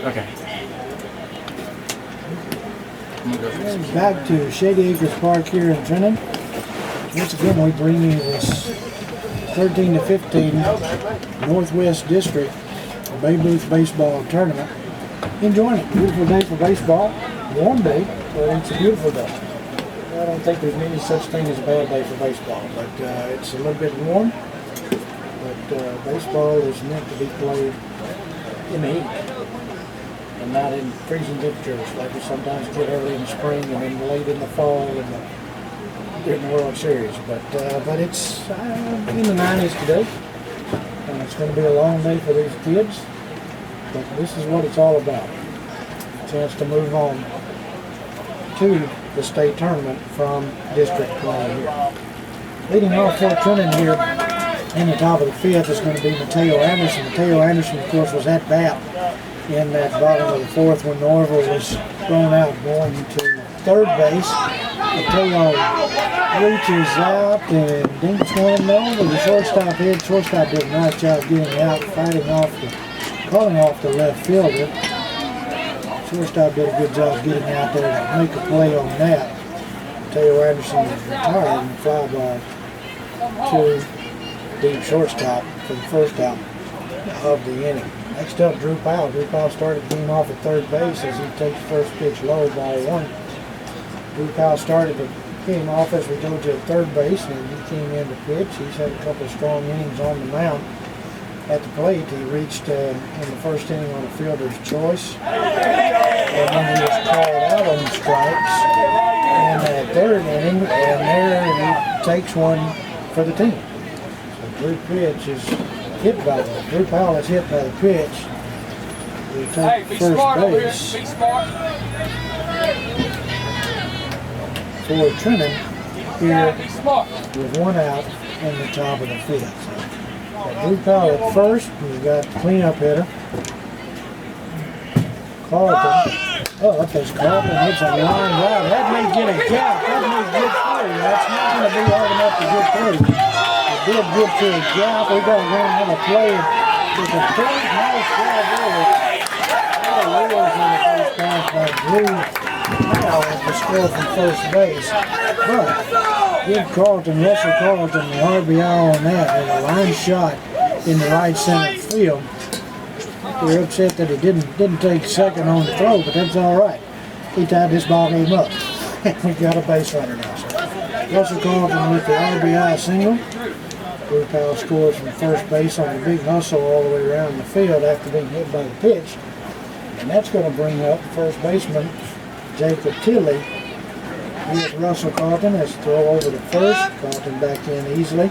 Okay. Back to Shady Acres Park here in Trenton. Once again, we bring you this 13 to 15 Northwest District Babe Ruth baseball tournament. Enjoying it. Beautiful day for baseball. Warm day, but it's a beautiful day. I don't think there's any such thing as a bad day for baseball, but it's a little bit warm. But baseball is meant to be played in the heat and not in freezing temperatures like we sometimes get early in the spring and then late in the fall during the World Series. But it's in the 90s today, and it's going to be a long day for these kids. But this is what it's all about. A chance to move on to the state tournament from district play here. Leading off for Trenton here in the top of the fifth is going to be Mateo Anderson. Mateo Anderson, of course, was at bat in that bottom of the fourth when Norville was thrown out going to third base. Mateo reaches out and dinks one over the shortstop head. Shortstop did a nice job getting out, calling off the left fielder. Shortstop did a good job getting out there to make a play on that. Mateo Anderson is retired and fly ball to deep shortstop for the first out of the inning. Next up, Drew Powell. Drew Powell started the game off at third base as he takes first pitch low, ball one. Drew Powell started the game off, as we told you, at third base, and he came in to pitch. He's had a couple of strong innings on the mound. At the plate, he reached in the first inning on a fielder's choice, and then he was called out on strikes in that third inning, and there he takes one for the team. So Drew Powell is hit by the pitch. He takes first base for Trenton here with one out in the top of the fifth. Drew Powell at first. We've got the cleanup hitter, Carlton. Oh, up there's Carlton. Hits a line drive. That may get a gap. That may get through. That's not going to be hard enough to get through. It did get to a gap. We're going to have a play with a great nice drive there. A lot of wheels on the first pass by Drew Powell at the score from first base. But give Russell Carlton, the RBI on that with a line shot in the right center field. We're upset that he didn't take second on the throw, but that's all right. He tied this ball game up. We got a base runner now. So Russell Carlton with the RBI single. Drew Powell scores from first base on a big hustle all the way around the field after being hit by the pitch. And that's going to bring up first baseman Jacob Tilley with Russell Carlton. As throw over to first. Carlton back in easily.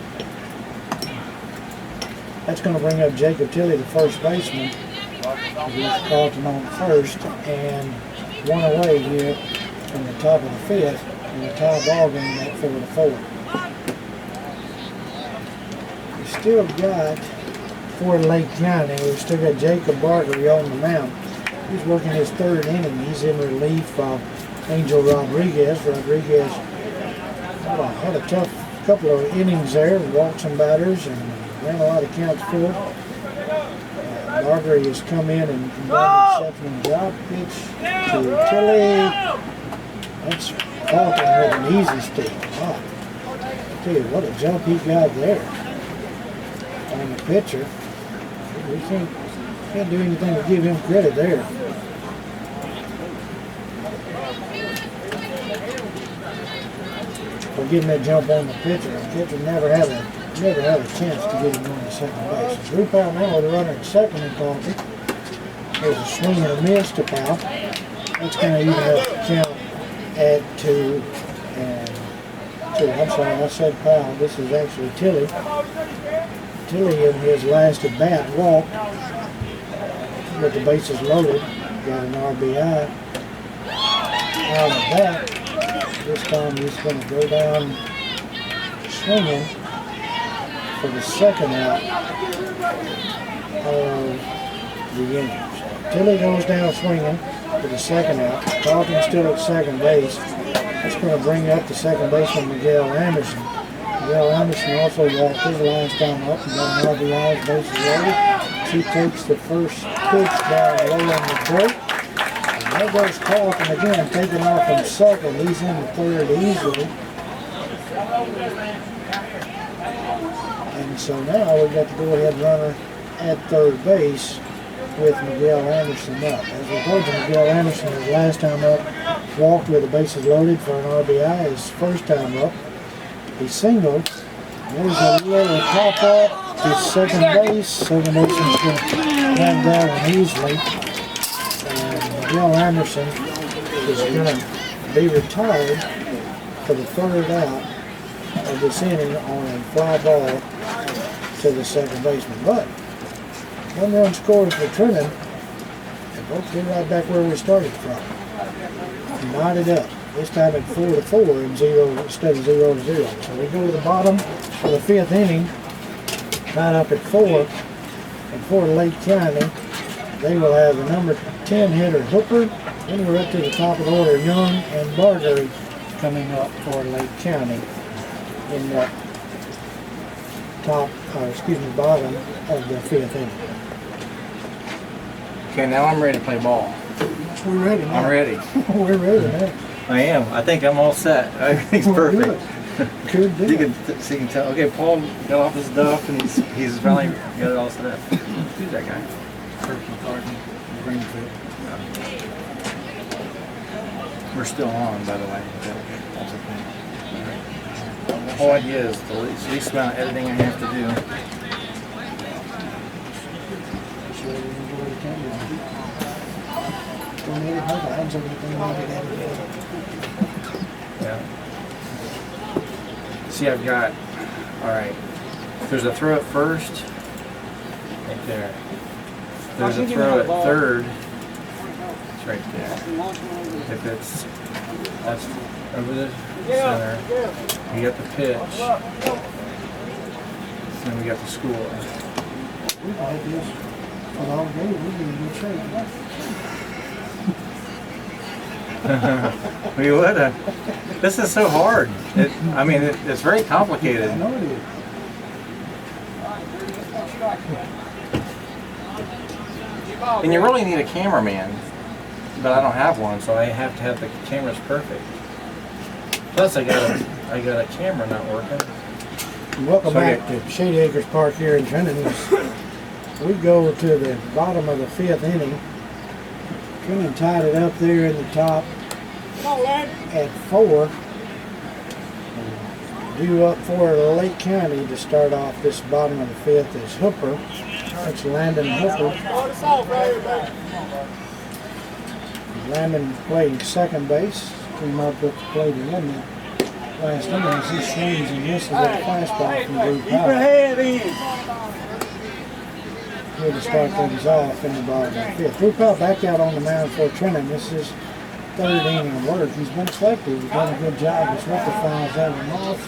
That's going to bring up Jacob Tilley, the first baseman. With Carlton on first, and one away here from the top of the fifth in the tie ball game at 4-4. We still got for Lake County. We've still got Jacob Barkley on the mound. He's working his third inning. He's in relief of Angel Rodriguez. Rodriguez had a tough couple of innings there, walked some batters and ran a lot of counts full. Marbury has come in and combined second and drop pitch to Tilley. That's Carlton with an easy steal. Wow. I tell you what a jump he got there on the pitcher. We can't do anything to give him credit there. For getting that jump on the pitcher. The pitcher never had a chance to get him on the second base. Drew Powell now with a runner at second and Carlton. There's a swing and a miss to Powell. That's going to even up the count at 2 and 2. I'm sorry, I said Powell. This is actually Tilley. Tilley in his last at bat walked with the bases loaded. Got an RBI out of that. This time he's going to go down swinging for the second out of the innings. Tilley goes down swinging for the second out. Carlton still at second base. That's going to bring up the second baseman Miguel Anderson. Miguel Anderson also walked his last time up and got an RBI, bases loaded. He takes the first pitch down low on the break. And there goes Carlton again, taking off from second. He's in the third easily. And so now we've got the go-ahead runner at third base with Miguel Anderson up. As we told you, Miguel Anderson, his last time up, walked with the bases loaded for an RBI. His first time up, he singled. There's a little pop up to second base. Second baseman's going to have that one easily. And Miguel Anderson is going to be retired for the third out of this inning on a fly ball to the second baseman. But one run scores for Trenton, and both get right back where we started from. Knotted up. This time at 4-4 and 0 instead of 0-0. So we go to the bottom of the fifth inning, tied up at 4, and for Lake County, they will have the number 10 hitter Hooper. Then we're up to the top of the order, Young and Bargery coming up for Lake County in the bottom of the fifth inning. Okay, now I'm ready to play ball. We're ready now. I'm ready. We're ready now. I am. I think I'm all set. Everything's perfect. Good deal. You can tell. Okay, Paul got off his duff and he's finally got it all set up. Who's that guy? We're still on, by the way. That's okay. The whole idea is the least amount of editing I have to do. Yeah. See, I've got, alright, there's a throw at first, right there. There's a throw at third, it's right there. If that's over the center, we got the pitch, and then we got the score. We got this for all day, we'll be in good shape. We would have. This is so hard. It's very complicated. I know it is. And you really need a cameraman, but I don't have one, so I have to have the cameras perfect. Plus, I got a camera not working. Welcome back to Shady Acres Park here in Trenton. We go to the bottom of the fifth inning. Trenton tied it up there in the top at 4. Due up for Lake County to start off this bottom of the fifth is Hooper. That's Landon Hooper. Landon playing second base. Came up with the plate in the last inning as he swings and misses a fastball from Drew Powell. Here to start things off in the bottom of the fifth. Drew Powell back out on the mound for Trenton. This is third inning of work. He's been selective. He's done a good job. His rectifies having off.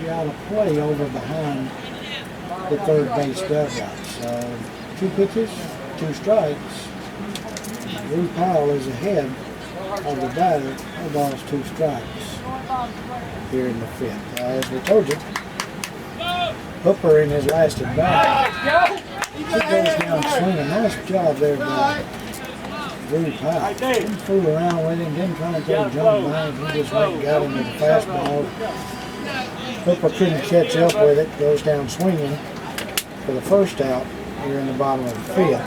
He out of play over behind the third base dugout. So 2 pitches, 2 strikes. Drew Powell is ahead of the batter. No balls, 2 strikes here in the fifth. As we told you, Hooper in his last at bat. He goes down swinging. Nice job there by Drew Powell. Didn't fool around with him, didn't try to take a jump behind him. He just went and got him with a fastball. Hooper couldn't catch up with it. Goes down swinging for the first out here in the bottom of the fifth.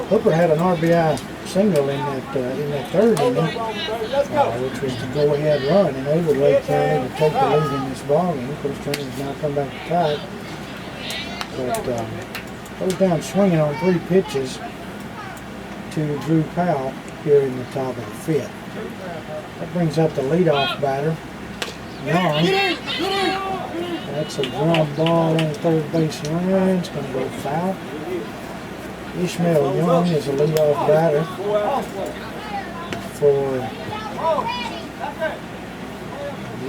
Hooper had an RBI single in that third inning, which was to go ahead run and over Lake County to take the lead in this ball game. Of course, Trenton's now come back to tie. But goes down swinging on 3 pitches to Drew Powell here in the top of the fifth. That brings up the leadoff batter, Young. That's a ground ball on the third base line. It's going to go foul. Ishmael Young is a leadoff batter for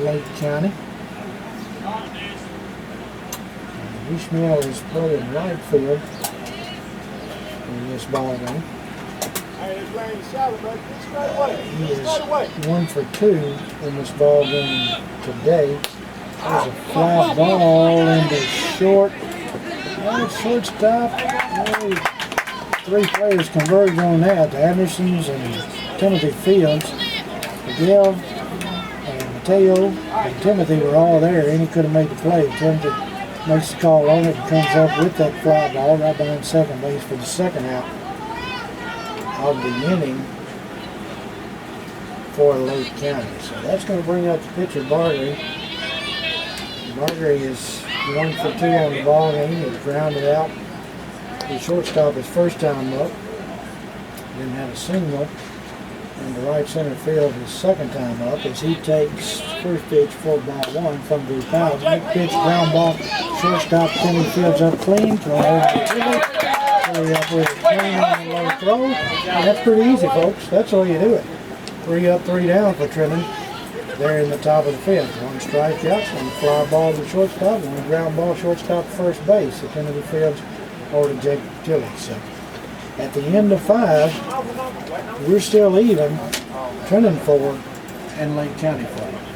Lake County. Ishmael is playing right field in this ball game. He is 1 for 2 in this ball game today. There's a fly ball into short. Shortstop Only 3 players converged on that, the Andersons and Timothy Fields. Miguel and Mateo and Timothy were all there, and he could have made the play. Timothy makes the call on it and comes up with that fly ball right behind second base for the second out of the inning for Lake County. So that's going to bring up the pitcher Bargery. Bargery is 1 for 2 on the ball game. He grounded out the shortstop his first time up. Then had a single in the right center field his second time up as he takes first pitch full ball 1 from the foul. Next pitch ground ball, shortstop Timmy Fields up clean, throw over the field. Hurry up with a clean on the low throw. And that's pretty easy, folks. That's all you do it. 3 up, 3 down for Trenton. There in the top of the 5th. 1 strikeout, 1 fly ball to shortstop, 1 ground ball shortstop first base. So Timothy Fields over to Jake Tilley. So at the end of 5, we're still even. Trenton 4 and Lake County 4.